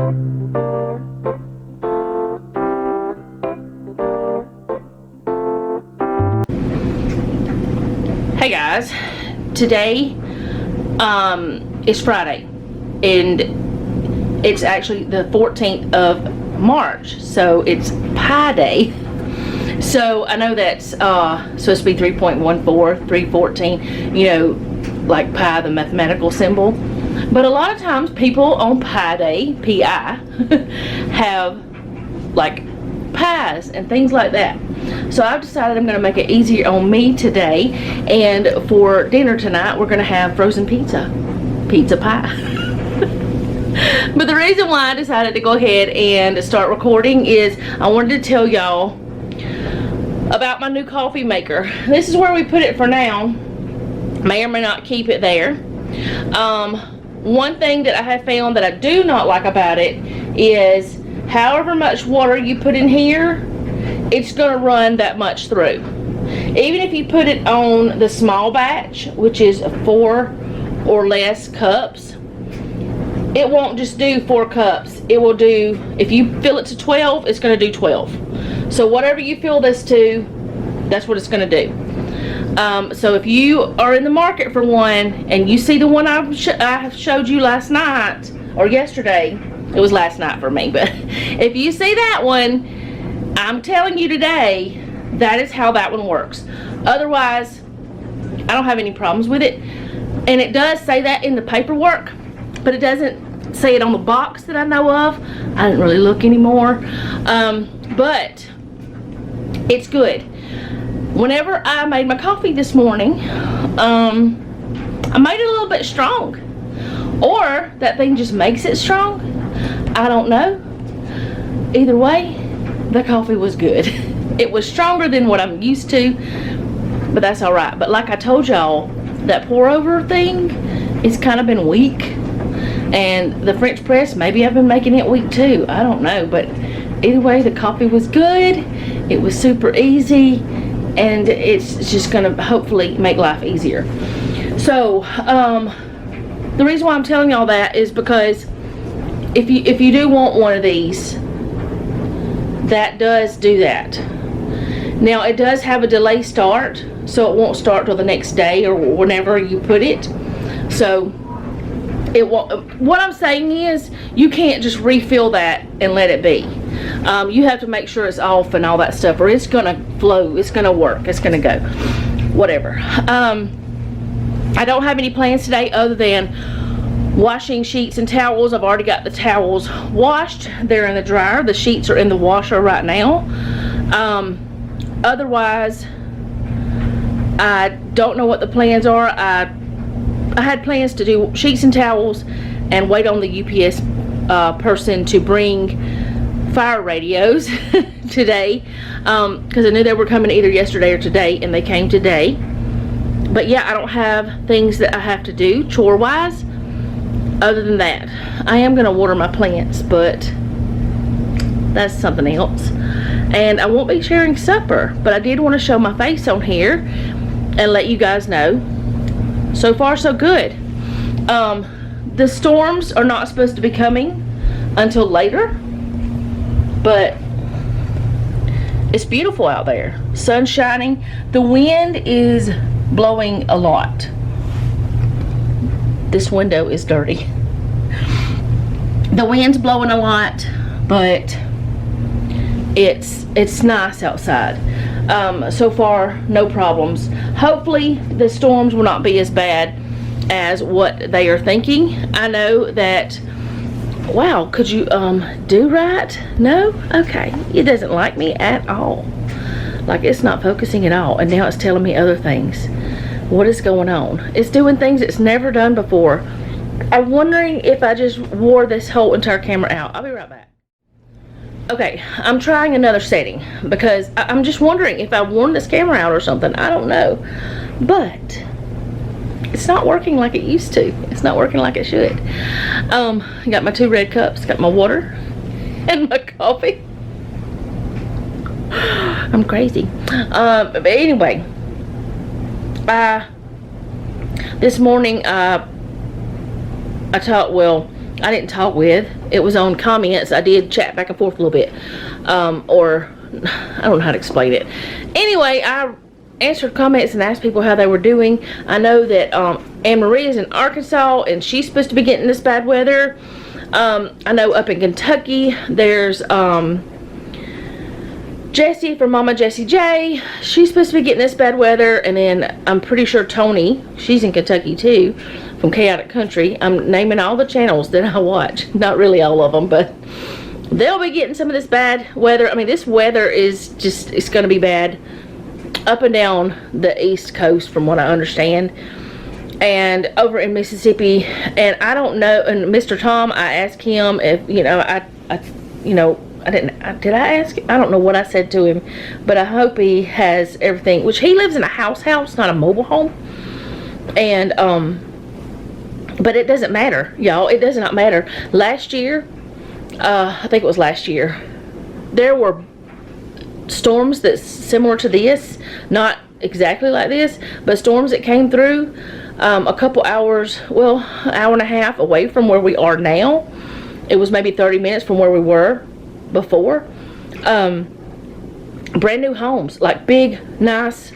Hey guys, today is Friday, and it's actually the 14th of March, so it's Pi Day. So I know that's supposed to be 3.14, 314, you know, like pi, the mathematical symbol. But a lot of times people on Pi Day, P-I, have like pies and things like that. So I've decided I'm going to make it easier on me today, and for dinner tonight we're going to have frozen pizza pie. But the reason why I decided to go ahead and start recording is I wanted to tell y'all about my new coffee maker. This is where we put it for now. May or may not keep it there. One thing that I have found that I do not like about it is however much water you put in here, it's going to run that much through. Even if you put it on the small batch, which is 4 or less cups, it won't just do 4 cups. It will do, if you fill it to 12, it's going to do 12. So whatever you fill this to, that's what it's going to do. So if you are in the market for one and you see the one I showed you last night or yesterday, it was last night for me, but if you see that one, I'm telling you today, that is how that one works. Otherwise, I don't have any problems with it. And it does say that in the paperwork, but it doesn't say it on the box that I know of. I didn't really look anymore. But it's good. Whenever I made my coffee this morning, I made it a little bit strong. Or that thing just makes it strong. I don't know. Either way, the coffee was good. It was stronger than what I'm used to, but that's all right. But like I told y'all, that pour over thing, it's kind of been weak. And the French press, maybe I've been making it weak too. I don't know, but either way, the coffee was good. It was super easy, and it's just gonna hopefully make life easier. So, the reason why I'm telling y'all that is because if you do want one of these, that does do that. Now it does have a delay start, so it won't start till the next day or whenever you put it. So it won't. What I'm saying is you can't just refill that and let it be. You have to make sure it's off and all that stuff, or it's gonna flow, it's gonna work, it's gonna go, whatever. I don't have any plans today other than washing sheets and towels. I've already got the towels washed. They're in the dryer. The sheets are in the washer right now. Otherwise, I don't know what the plans are. I had plans to do sheets and towels and wait on the UPS person to bring fire radios today, because I knew they were coming either yesterday or today, and they came today. But yeah, I don't have things that I have to do chore-wise. Other than that, I am going to water my plants, but that's something else. And I won't be sharing supper, but I did want to show my face on here and let you guys know. So far, so good. The storms are not supposed to be coming until later, but it's beautiful out there. Sun shining. The wind is blowing a lot. This window is dirty. The wind's blowing a lot, but it's nice outside. So far, no problems. Hopefully the storms will not be as bad as what they are thinking. I know that, wow, could you do right? No? Okay. It doesn't like me at all. Like, it's not focusing at all, and now it's telling me other things. What is going on? It's doing things it's never done before. I'm wondering if I just wore this whole entire camera out. I'll be right back. Okay, I'm trying another setting because I'm just wondering if I worn this camera out or something. I don't know. But it's not working like it used to. It's not working like it should. Got my 2 red cups, got my water and my coffee. I'm crazy. But anyway, this morning I thought, well, I didn't talk with. It was on comments. I did chat back and forth a little bit. Or, I don't know how to explain it. Anyway, I answered comments and asked people how they were doing. I know that Anne Marie is in Arkansas, and she's supposed to be getting this bad weather. I know up in Kentucky, there's Jessie from Mama Jessie J. She's supposed to be getting this bad weather. And then I'm pretty sure Tony, she's in Kentucky too, from Chaotic Country. I'm naming all the channels that I watch. Not really all of them, but they'll be getting some of this bad weather. I mean, this weather is just, it's going to be bad up and down the East Coast from what I understand, and over in Mississippi. And I don't know, and Mr. Tom, I asked him if, you know, did I ask? I don't know what I said to him, but I hope he has everything, which he lives in a house, not a mobile home. And, but it doesn't matter, y'all. It does not matter. Last year, I think it was last year, there were storms that's similar to this, not exactly like this, but storms that came through a couple hours, well, an hour and a half away from where we are now. It was maybe 30 minutes from where we were before. Brand new homes, like big, nice,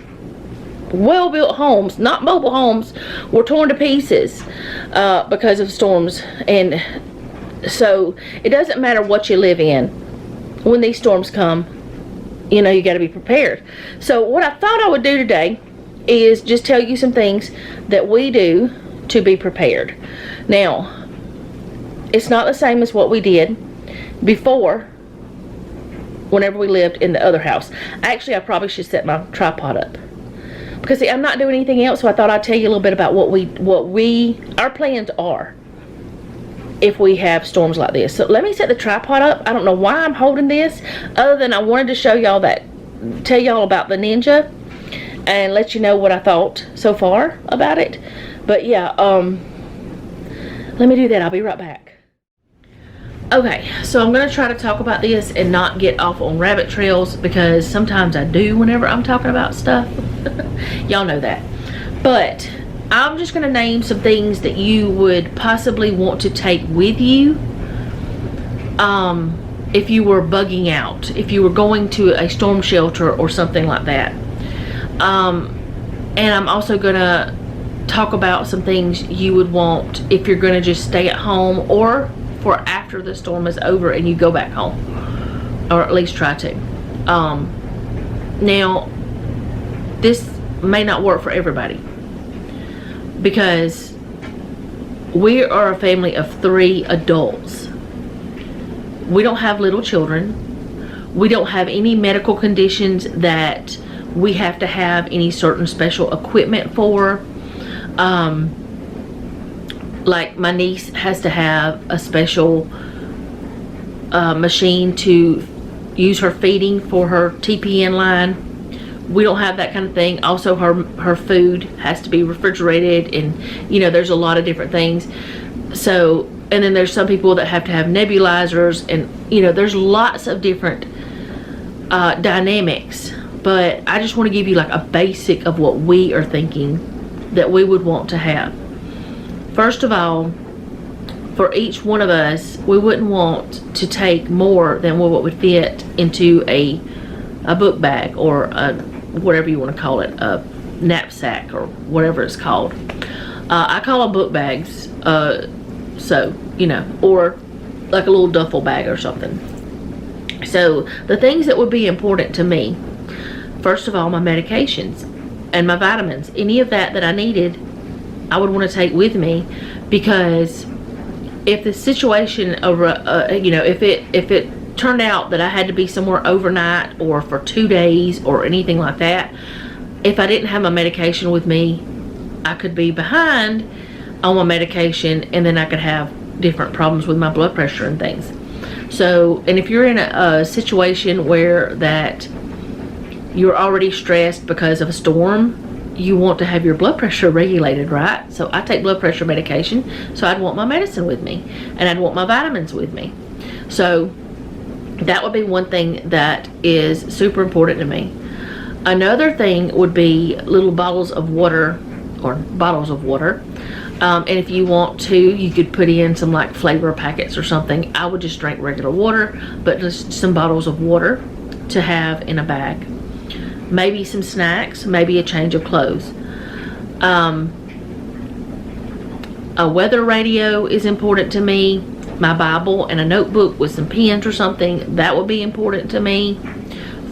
well-built homes, not mobile homes, were torn to pieces because of storms. And so it doesn't matter what you live in. When these storms come, you know, you got to be prepared. So what I thought I would do today is just tell you some things that we do to be prepared. Now, it's not the same as what we did before, whenever we lived in the other house. Actually, I probably should set my tripod up, because see, I'm not doing anything else, so I thought I'd tell you a little bit about our plans are if we have storms like this. So let me set the tripod up. I don't know why I'm holding this, other than I wanted to show y'all tell y'all about the Ninja and let you know what I thought so far about it. But yeah, let me do that. I'll be right back. Okay, so I'm going to try to talk about this and not get off on rabbit trails, because sometimes I do whenever I'm talking about stuff. Y'all know that. But I'm just going to name some things that you would possibly want to take with you if you were bugging out, if you were going to a storm shelter or something like that. And I'm also going to talk about some things you would want if you're going to just stay at home, or for after the storm is over and you go back home, or at least try to. Now, this may not work for everybody, because we are a family of 3 adults. We don't have little children. We don't have any medical conditions that we have to have any certain special equipment for. Like my niece has to have a special machine to use her feeding for her TPN line. We don't have that kind of thing. Also, her food has to be refrigerated, and you know, there's a lot of different things. So, and then there's some people that have to have nebulizers, and you know, there's lots of different dynamics. But I just want to give you like a basic of what we are thinking that we would want to have. First of all, for each one of us, we wouldn't want to take more than what would fit into a book bag, or a, whatever you want to call it, a knapsack or whatever it's called. I call them book bags, so, you know, or like a little duffel bag or something. So the things that would be important to me, first of all, my medications and my vitamins, any of that I needed, I would want to take with me, because if the situation, you know, if it turned out that I had to be somewhere overnight or for 2 days or anything like that, if I didn't have my medication with me, I could be behind on my medication, and then I could have different problems with my blood pressure and things. So, and if you're in a situation where that you're already stressed because of a storm, you want to have your blood pressure regulated, right? So I take blood pressure medication, so I'd want my medicine with me, and I'd want my vitamins with me. So that would be one thing that is super important to me. Another thing would be little bottles of water, or bottles of water. And if you want to, you could put in some like flavor packets or something. I would just drink regular water, but just some bottles of water to have in a bag. Maybe some snacks, maybe a change of clothes. A weather radio is important to me. My Bible and a notebook with some pens or something, that would be important to me.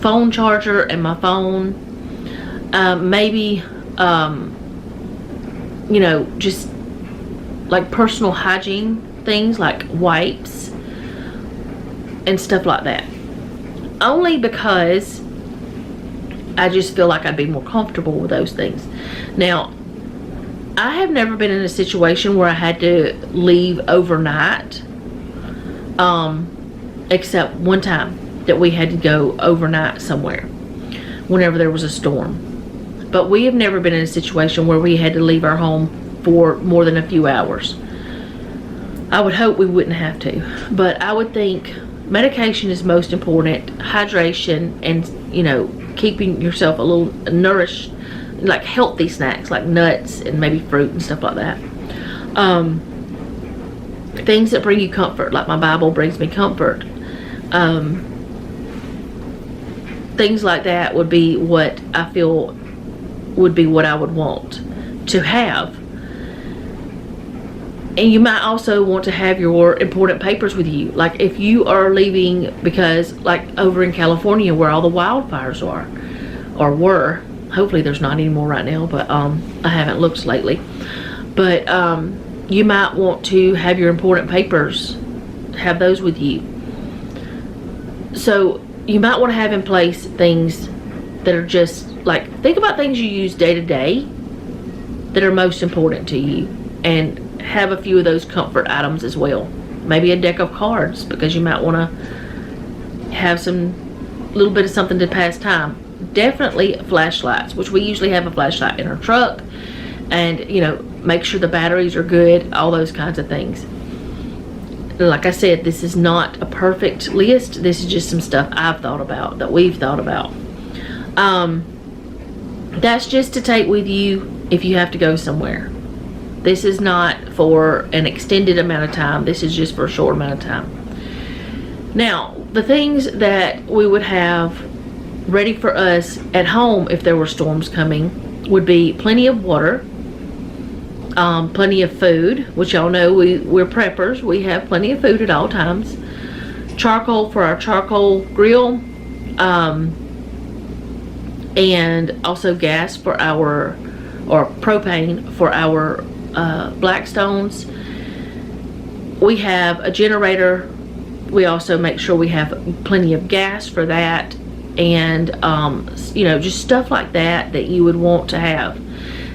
Phone charger and my phone. Maybe, you know, just like personal hygiene things like wipes and stuff like that. Only because I just feel like I'd be more comfortable with those things. Now, I have never been in a situation where I had to leave overnight, except one time that we had to go overnight somewhere whenever there was a storm. But we have never been in a situation where we had to leave our home for more than a few hours. I would hope we wouldn't have to, but I would think medication is most important, hydration, and, you know, keeping yourself a little nourished, like healthy snacks like nuts and maybe fruit and stuff like that. Things that bring you comfort, like my Bible brings me comfort. Things like that would be what I feel would be what I would want to have. And you might also want to have your important papers with you. Like if you are leaving, because like over in California where all the wildfires are, or were, hopefully there's not any more right now, but I haven't looked lately. But you might want to have your important papers, have those with you. So you might want to have in place things that are just like, think about things you use day to day that are most important to you, and have a few of those comfort items as well. Maybe a deck of cards, because you might want to have some little bit of something to pass time. Definitely flashlights, which we usually have a flashlight in our truck, and you know, make sure the batteries are good, all those kinds of things. Like I said, this is not a perfect list. This is just some stuff I've thought about, that we've thought about. That's just to take with you if you have to go somewhere. This is not for an extended amount of time. This is just for a short amount of time. Now, the things that we would have ready for us at home if there were storms coming would be plenty of water, plenty of food, which y'all know we're preppers. We have plenty of food at all times. Charcoal for our charcoal grill, and also gas for our, or propane for our Blackstones. We have a generator. We also make sure we have plenty of gas for that, and you know, just stuff like that that you would want to have.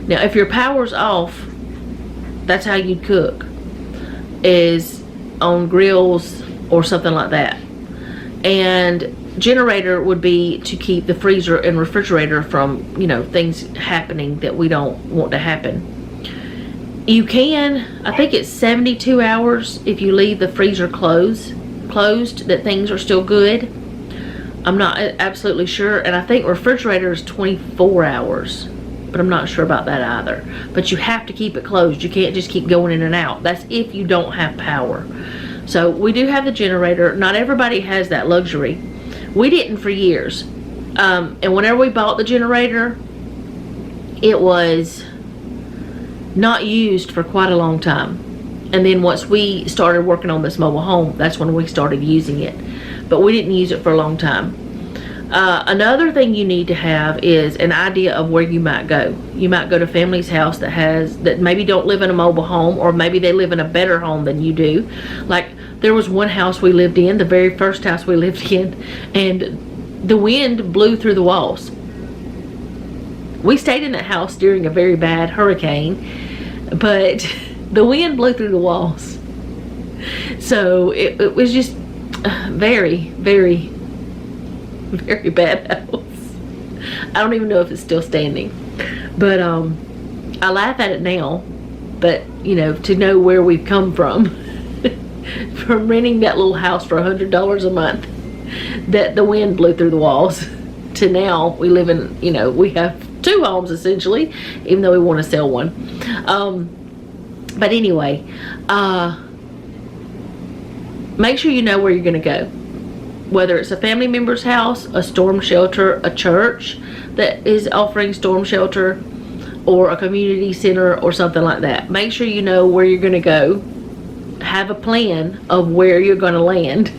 Now if your power's off, that's how you'd cook, is on grills or something like that. And generator would be to keep the freezer and refrigerator from, you know, things happening that we don't want to happen. You can, I think it's 72 hours if you leave the freezer closed, that things are still good. I'm not absolutely sure, and I think refrigerator is 24 hours, but I'm not sure about that either. But you have to keep it closed. You can't just keep going in and out. That's if you don't have power. So we do have the generator. Not everybody has that luxury. We didn't for years. And whenever we bought the generator, it was not used for quite a long time. And then once we started working on this mobile home, that's when we started using it. But we didn't use it for a long time. Another thing you need to have is an idea of where you might go. You might go to family's house that maybe don't live in a mobile home, or maybe they live in a better home than you do. Like there was one house we lived in, the very first house we lived in, and the wind blew through the walls. We stayed in that house during a very bad hurricane, but the wind blew through the walls. So it was just very, very, very bad house. I don't even know if it's still standing, but I laugh at it now. But you know, to know where we've come from from renting that little house for $100 a month that the wind blew through the walls, to now we live in, you know, we have two homes essentially, even though we want to sell one. But anyway, make sure you know where you're going to go. Whether it's a family member's house, a storm shelter, a church that is offering storm shelter, or a community center or something like that. Make sure you know where you're going to go. Have a plan of where you're going to land.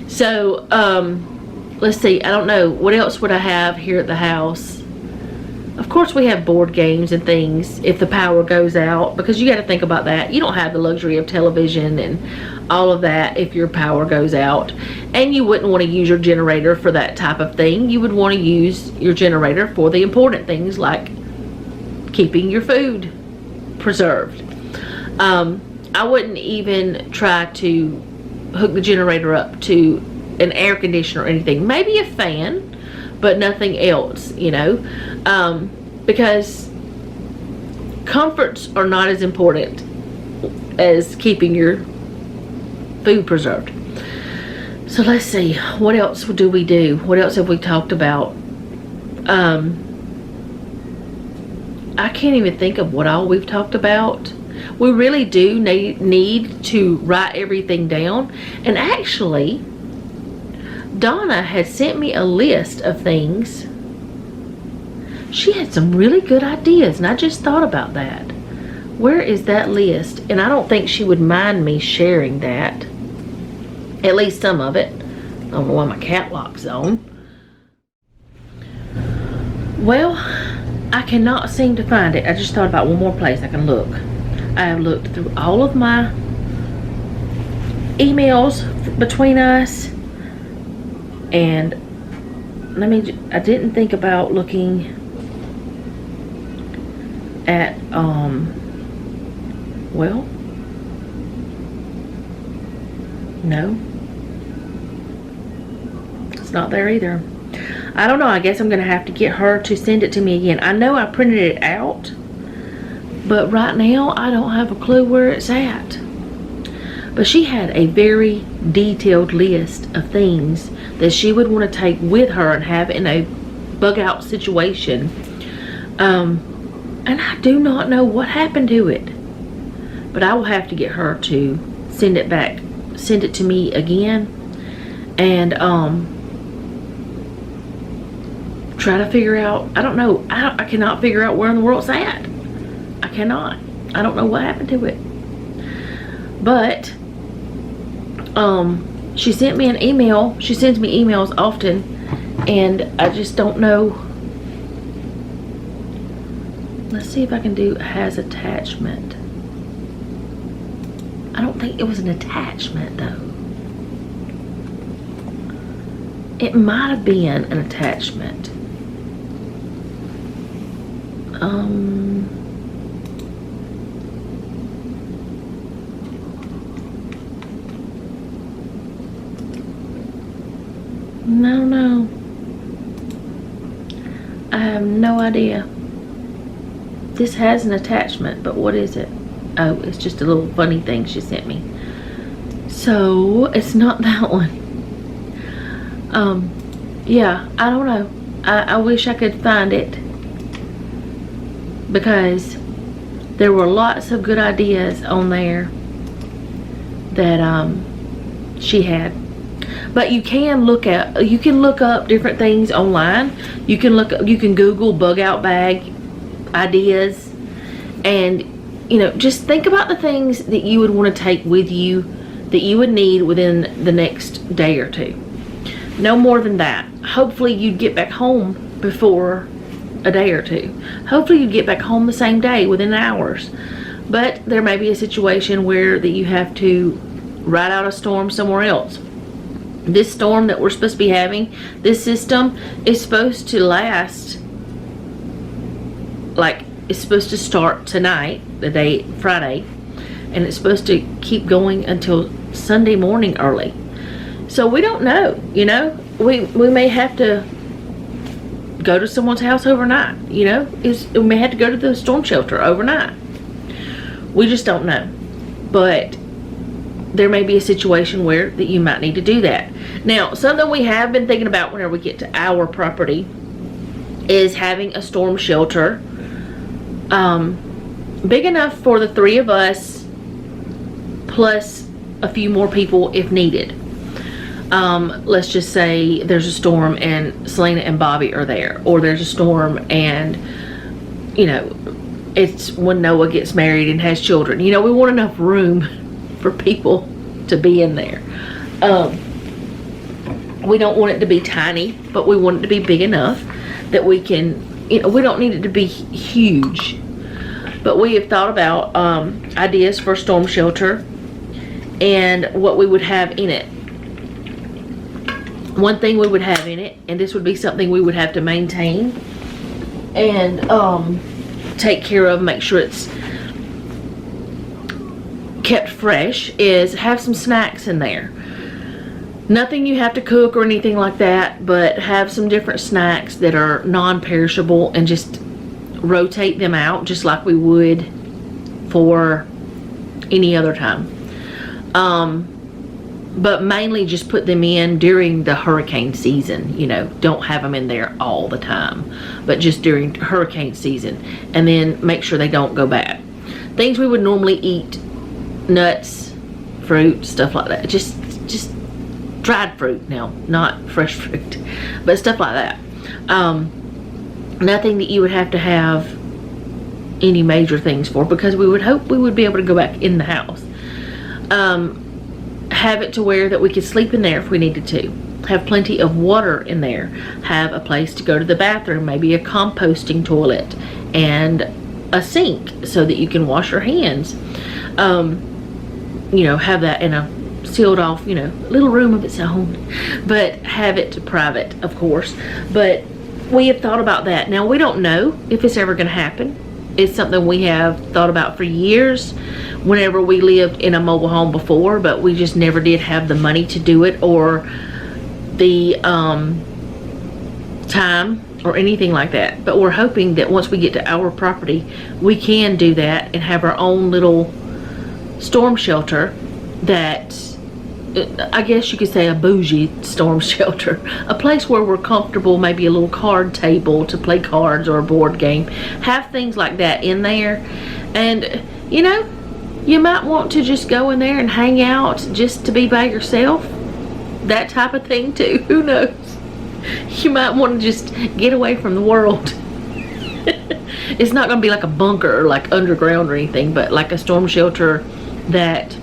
So, let's see. I don't know. What else would I have here at the house? Of course, we have board games and things if the power goes out, because you got to think about that. You don't have the luxury of television and all of that if your power goes out. And you wouldn't want to use your generator for that type of thing. You would want to use your generator for the important things like keeping your food preserved. I wouldn't even try to hook the generator up to an air conditioner or anything. Maybe a fan, but nothing else, you know, because comforts are not as important as keeping your food preserved. So let's see, what else do we do? What else have we talked about? I can't even think of what all we've talked about. We really do need to write everything down. And actually, Donna had sent me a list of things. She had some really good ideas, and I just thought about that. Where is that list? And I don't think she would mind me sharing that. At least some of it. I don't know why my cat lock's on. Well, I cannot seem to find it. I just thought about one more place I can look. I have looked through all of my emails between us, and I didn't think about looking at, well, no, it's not there either. I don't know. I guess I'm going to have to get her to send it to me again. I know I printed it out, but right now I don't have a clue where it's at. But she had a very detailed list of things that she would want to take with her and have in a bug out situation. And I do not know what happened to it. But I will have to get her to send it to me again. And try to figure out, I don't know, I cannot figure out where in the world it's at. I cannot. I don't know what happened to it. But she sent me an email. She sends me emails often, and I just don't know. Let's see if I can do has attachment. I don't think it was an attachment though. It might have been an attachment. No. I have no idea. This has an attachment, but what is it? Oh, it's just a little funny thing she sent me. So, it's not that one. Yeah, I don't know. I wish I could find it, because there were lots of good ideas on there that she had. But you can look up different things online. You can Google bug out bag ideas, and just think about the things that you would want to take with you that you would need within the next day or two. No more than that. Hopefully you'd get back home before a day or two. Hopefully you'd get back home the same day within hours. But there may be a situation where that you have to ride out a storm somewhere else. This storm that we're supposed to be having, this system is supposed to last, like, it's supposed to start tonight, Friday, and it's supposed to keep going until Sunday morning early. So we don't know, we may have to go to someone's house overnight, we may have to go to the storm shelter overnight. We just don't know. But there may be a situation where that you might need to do that. Now, something we have been thinking about whenever we get to our property is having a storm shelter big enough for the 3 of us, plus a few more people if needed. Let's just say there's a storm and Selena and Bobby are there, or there's a storm and, you know, it's when Noah gets married and has children. You know, we want enough room for people to be in there. We don't want it to be tiny, but we want it to be big enough that we can, you know, we don't need it to be huge. But we have thought about ideas for a storm shelter and what we would have in it. One thing we would have in it, and this would be something we would have to maintain and take care of, make sure it's kept fresh, is have some snacks in there. Nothing you have to cook or anything like that, but have some different snacks that are non-perishable and just rotate them out just like we would for any other time. But mainly just put them in during the hurricane season. You know, don't have them in there all the time, but just during hurricane season, and then make sure they don't go bad. Things we would normally eat, nuts, fruit, stuff like that. Just dried fruit now, not fresh fruit, but stuff like that. Nothing that you would have to have any major things for, because we would hope we would be able to go back in the house. Have it to where that we could sleep in there if we needed to. Have plenty of water in there. Have a place to go to the bathroom, maybe a composting toilet and a sink so that you can wash your hands. You know, have that in a sealed off, you know, little room of its own, but have it private, of course. But we have thought about that. Now, we don't know if it's ever going to happen. It's something we have thought about for years whenever we lived in a mobile home before, but we just never did have the money to do it, or the time or anything like that. But we're hoping that once we get to our property, we can do that and have our own little storm shelter that, I guess you could say, a bougie storm shelter. A place where we're comfortable, maybe a little card table to play cards or a board game. Have things like that in there. And, you know, you might want to just go in there and hang out just to be by yourself. That type of thing too. Who knows? You might want to just get away from the world. It's not going to be like a bunker or like underground or anything, but like a storm shelter that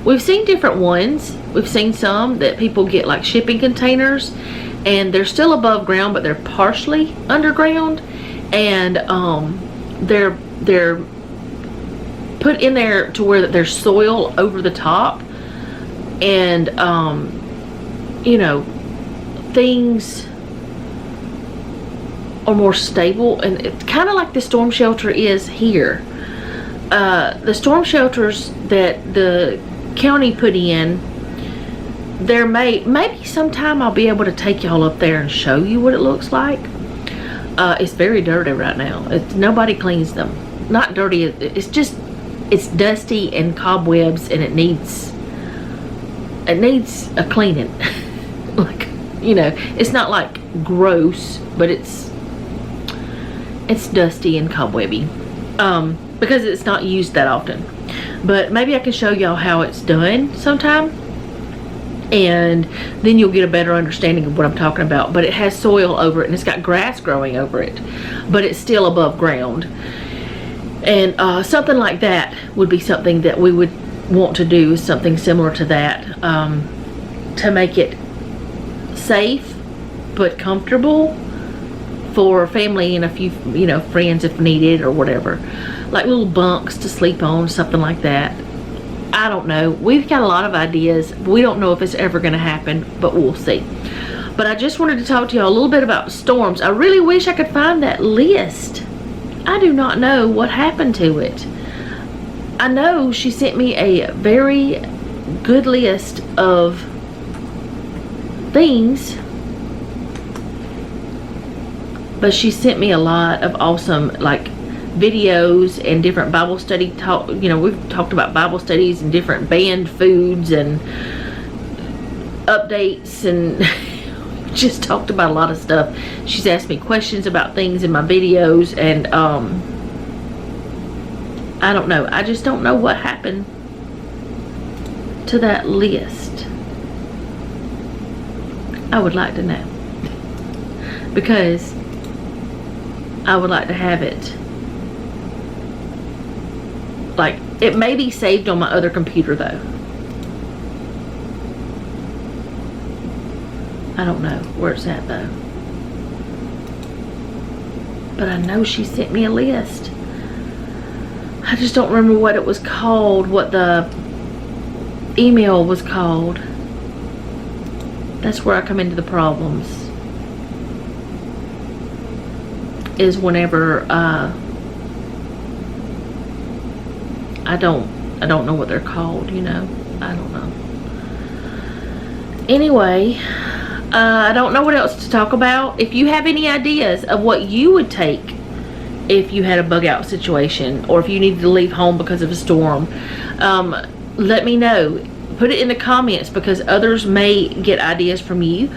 we've seen different ones. We've seen some that people get like shipping containers and they're still above ground, but they're partially underground, and they're put in there to where that there's soil over the top, and you know, things are more stable, and it's kind of like the storm shelter is here. The storm shelters that the county put in, there maybe sometime I'll be able to take y'all up there and show you what it looks like. It's very dirty right now. Nobody cleans them. Not dirty, it's just, it's dusty and cobwebs, and it needs a cleaning. Like, you know, it's not like gross, but it's dusty and cobwebby, because it's not used that often. But maybe I can show y'all how it's done sometime, and then you'll get a better understanding of what I'm talking about. But it has soil over it, and it's got grass growing over it, but it's still above ground. And something like that would be something that we would want to do, something similar to that, to make it safe but comfortable for family and a few, you know, friends if needed or whatever. Like little bunks to sleep on, something like that. I don't know. We've got a lot of ideas. We don't know if it's ever going to happen, but we'll see. But I just wanted to talk to y'all a little bit about storms. I really wish I could find that list. I do not know what happened to it. I know she sent me a very good list of things, but she sent me a lot of awesome, like, videos and different Bible study talk. You know, we've talked about Bible studies and different banned foods and updates, and just talked about a lot of stuff. She's asked me questions about things in my videos, and I don't know. I just don't know what happened to that list. I would like to know, because I would like to have it. Like, it may be saved on my other computer though. I don't know where it's at though. But I know she sent me a list. I just don't remember what it was called, what the email was called. That's where I come into the problems. Is whenever I don't know what they're called, you know. I don't know. Anyway, I don't know what else to talk about. If you have any ideas of what you would take if you had a bug out situation, or if you needed to leave home because of a storm, let me know. Put it in the comments, because others may get ideas from you.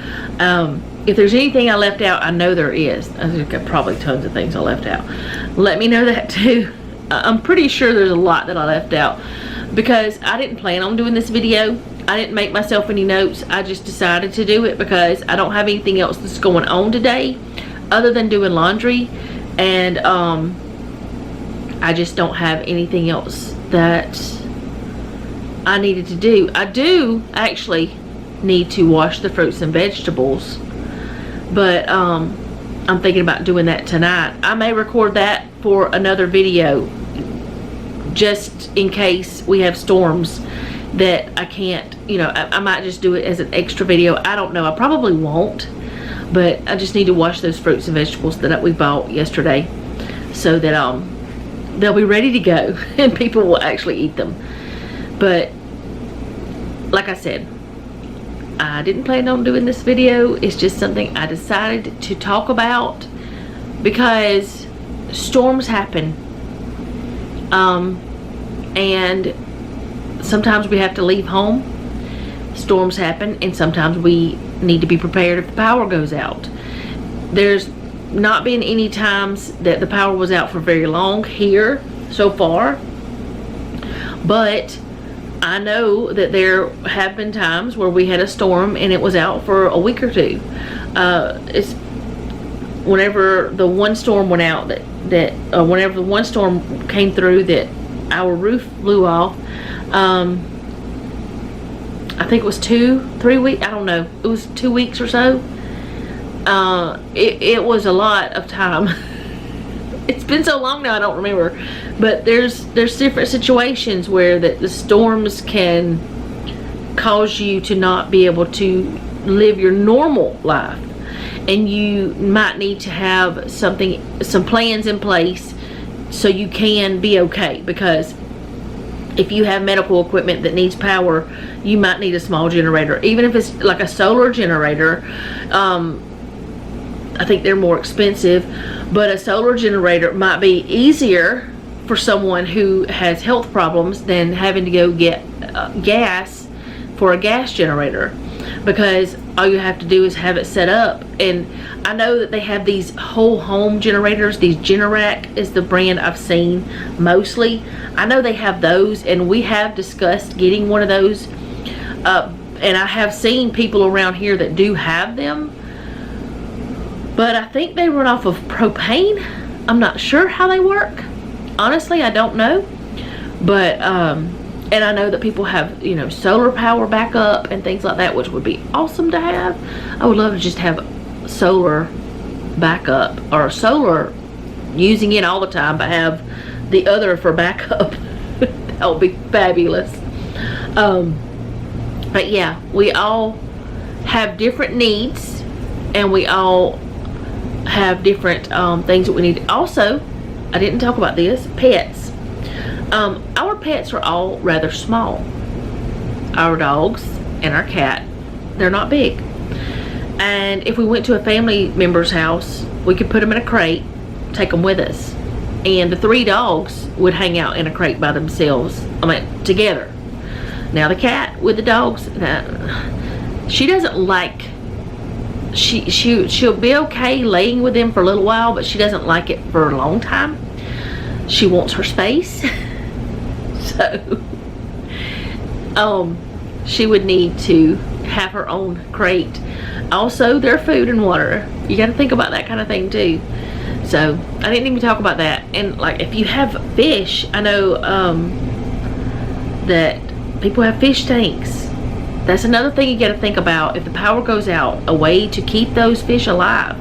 If there's anything I left out, I know there is. I've got probably tons of things I left out. Let me know that too. I'm pretty sure there's a lot that I left out, because I didn't plan on doing this video. I didn't make myself any notes. I just decided to do it because I don't have anything else that's going on today other than doing laundry, and I just don't have anything else that I needed to do. I do actually need to wash the fruits and vegetables, but I'm thinking about doing that tonight. I may record that for another video, just in case we have storms that I can't, you know, I might just do it as an extra video. I don't know. I probably won't, but I just need to wash those fruits and vegetables that we bought yesterday, so that they'll be ready to go and people will actually eat them. But like I said, I didn't plan on doing this video. It's just something I decided to talk about because storms happen, and sometimes we have to leave home. Storms happen, and sometimes we need to be prepared if the power goes out. There's not been any times that the power was out for very long here so far, but I know that there have been times where we had a storm and it was out for a week or two. It's whenever the one storm went out whenever the one storm came through that our roof blew off. I think it was 2-3 weeks. I don't know. It was 2 weeks or so. It was a lot of time. It's been so long now, I don't remember. But there's different situations where the storms can cause you to not be able to live your normal life, and you might need to have some plans in place so you can be okay. Because if you have medical equipment that needs power, you might need a small generator. Even if it's like a solar generator, I think they're more expensive, but a solar generator might be easier for someone who has health problems than having to go get gas for a gas generator, because all you have to do is have it set up. And I know that they have these whole home generators. These Generac is the brand I've seen mostly. I know they have those, and we have discussed getting one of those, and I have seen people around here that do have them, but I think they run off of propane. I'm not sure how they work. Honestly, I don't know. But and I know that people have, you know, solar power backup and things like that, which would be awesome to have. I would love to just have solar backup, or solar using it all the time, but have the other for backup. That would be fabulous. But yeah, we all have different needs, and we all have different things that we need. Also, I didn't talk about this, pets. Our pets are all rather small. Our dogs and our cat, they're not big. And if we went to a family member's house, we could put them in a crate, take them with us, and the 3 dogs would hang out in a crate by themselves, together. Now the cat with the dogs, she doesn't like, she'll be okay laying with them for a little while, but she doesn't like it for a long time. She wants her space. So, she would need to have her own crate. Also, their food and water. You got to think about that kind of thing too. So, I didn't even talk about that. And like, if you have fish, I know that people have fish tanks. That's another thing you got to think about. If the power goes out, a way to keep those fish alive.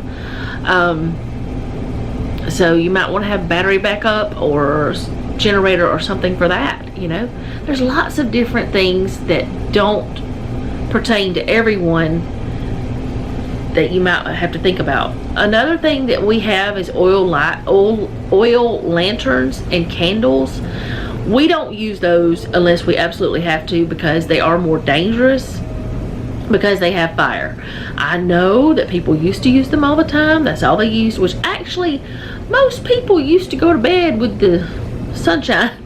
So you might want to have battery backup or generator or something for that, you know. There's lots of different things that don't pertain to everyone that you might have to think about. Another thing that we have is oil lanterns and candles. We don't use those unless we absolutely have to, because they are more dangerous because they have fire. I know that people used to use them all the time. That's all they used, which actually most people used to go to bed with the sunshine.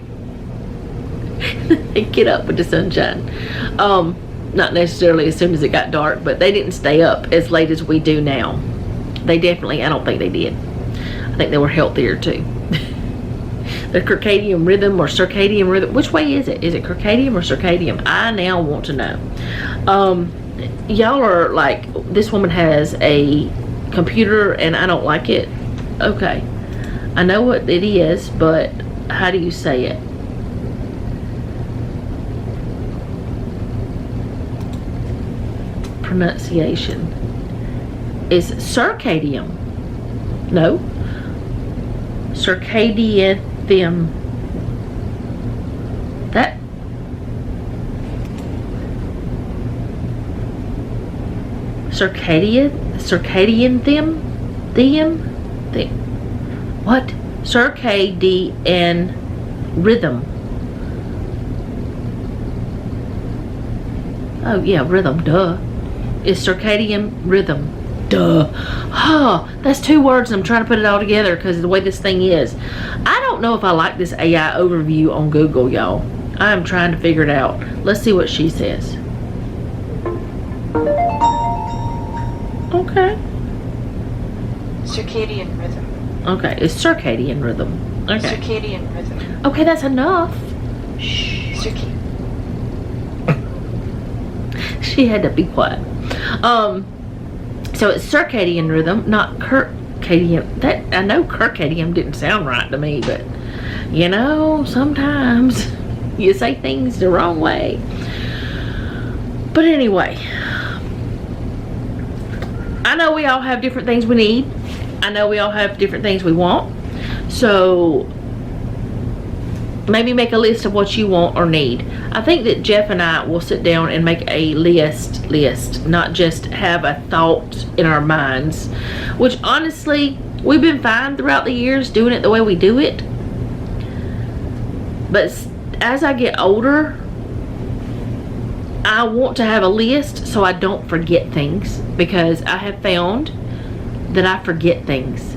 They get up with the sunshine. Not necessarily as soon as it got dark, but they didn't stay up as late as we do now. They definitely, I don't think they did. I think they were healthier too. The circadian rhythm or circadian rhythm, which way is it? Is it circadian or circadian? I now want to know. Y'all are like, this woman has a computer and I don't like it. Okay, I know what it is, but how do you say it? Pronunciation is circadian. No, circadian them. That circadian them. What? Circadian rhythm. Oh yeah, rhythm, duh. Is circadian rhythm. Duh. Oh, that's two words and I'm trying to put it all together because of the way this thing is. I don't know if I like this AI overview on Google, y'all. I'm trying to figure it out. Let's see what she says. Okay. Circadian rhythm. Okay, it's circadian rhythm. Okay. Circadian rhythm. Okay, that's enough. Shh. She had to be quiet. So it's circadian rhythm, not circadian. That, I know circadian didn't sound right to me, but you know, sometimes you say things the wrong way. But anyway, I know we all have different things we need. I know we all have different things we want. So maybe make a list of what you want or need. I think that Jeff and I will sit down and make a list, not just have a thought in our minds, which honestly, we've been fine throughout the years doing it the way we do it. But as I get older, I want to have a list so I don't forget things, because I have found that I forget things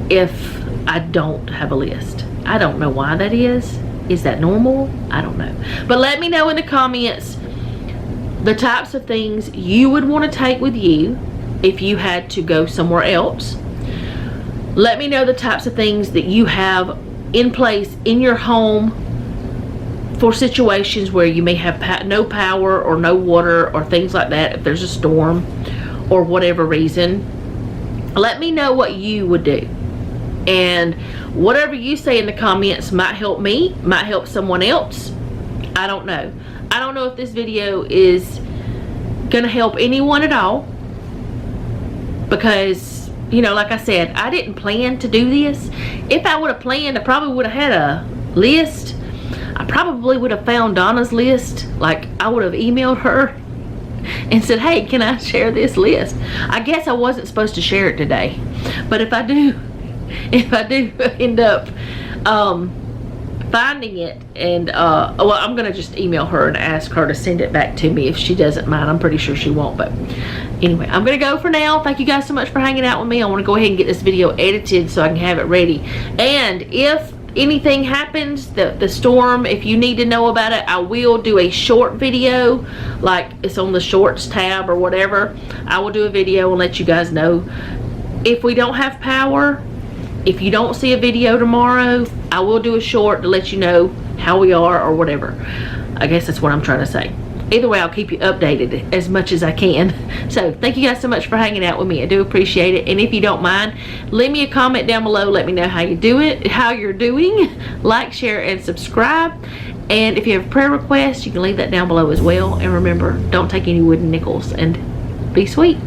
if I don't have a list. I don't know why that is. Is that normal? I don't know. But let me know in the comments the types of things you would want to take with you if you had to go somewhere else. Let me know the types of things that you have in place in your home for situations where you may have no power or no water or things like that, if there's a storm or whatever reason. Let me know what you would do. And whatever you say in the comments might help me, might help someone else. I don't know. I don't know if this video is gonna help anyone at all, because, you know, like I said, I didn't plan to do this. If I would have planned, I probably would have had a list. I probably would have found Donna's list. Like, I would have emailed her and said, hey, can I share this list? I guess I wasn't supposed to share it today, but if I do end up finding it, and well, I'm gonna just email her and ask her to send it back to me if she doesn't mind. I'm pretty sure she won't, but anyway, I'm gonna go for now. Thank you guys so much for hanging out with me. I want to go ahead and get this video edited so I can have it ready. And if anything happens, the storm, if you need to know about it, I will do a short video, like it's on the shorts tab or whatever. I will do a video and let you guys know. If we don't have power, if you don't see a video tomorrow, I will do a short to let you know how we are or whatever. I guess that's what I'm trying to say. Either way, I'll keep you updated as much as I can. So thank you guys so much for hanging out with me. I do appreciate it. And if you don't mind, leave me a comment down below. Let me know how you're doing. Like, share, and subscribe. And if you have prayer requests, you can leave that down below as well. And remember, don't take any wooden nickels, and be sweet.